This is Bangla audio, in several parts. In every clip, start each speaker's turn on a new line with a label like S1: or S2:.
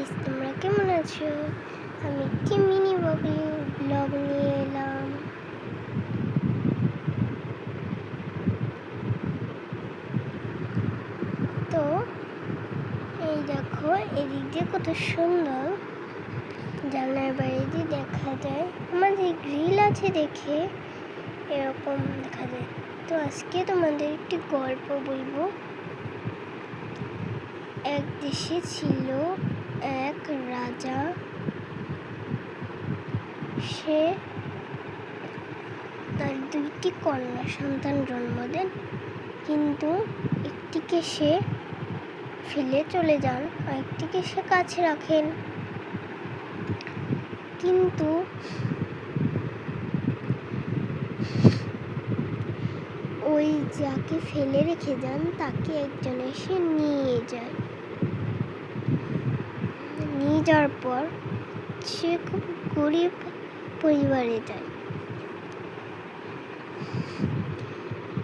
S1: গাইস, তোমরা কেমন আছো? আমি একটি মিনি ব্লগ নিয়ে এলাম। তো এই দেখো, এদিক দিয়ে কত সুন্দর জানলার বাইরে দিয়ে দেখা যায়। আমাদের গ্রিল আছে দেখে এরকম দেখা যায়। তো আজকে তোমাদের একটি গল্প বলবো। এক দেশে ছিল এক রাজা। সে তার দুইটি কন্যা সন্তান জন্ম দেন, কিন্তু একটিকে সে ফেলে চলে যান আর একটিকে সে কাছে রাখেন। কিন্তু ওই যাকে ফেলে রেখে যান তাকে একজন এসে নিয়ে যাওয়ার পর সে খুব গরিব পরিবারে যায়।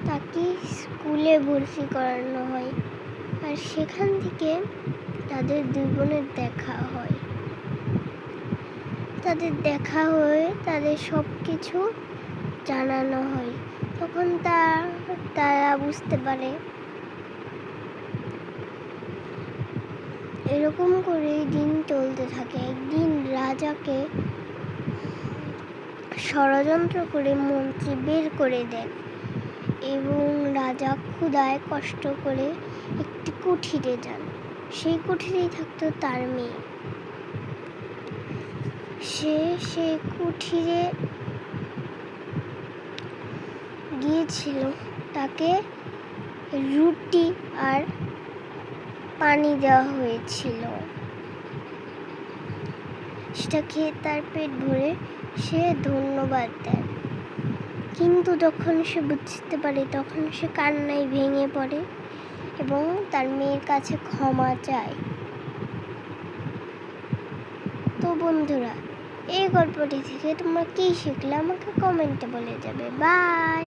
S1: তাকে স্কুলে ভর্তি করানো হয় আর সেখান থেকে তাদের দুই বোনের দেখা হয়। তাদের সব কিছু জানানো হয়। তখন তারা বুঝতে পারে। এরকম করে দিন চলতে থাকে। একদিন রাজাকে ষড়যন্ত্র করে মন্ত্রী বের করে দেন এবং রাজা ক্ষুধায় কষ্ট করে একটি কুঠিরে যান। সেই কুঠিরেই থাকতো তার মেয়ে। সেই কুঠিরে গিয়েছিল। তাকে রুটি আর পানি দেওয়া হয়েছিল। সেটা খেয়ে তার পেট ভরে সে ধন্যবাদ দেয়। কিন্তু যখন সে বুঝতে পারে তখন সে কান্নায় ভেঙে পড়ে এবং তার মেয়ের কাছে ক্ষমা চায়। তো বন্ধুরা, এই গল্পটি থেকে তোমরা কি শিখলে আমাকে কমেন্টে বলে যাবে। বাই।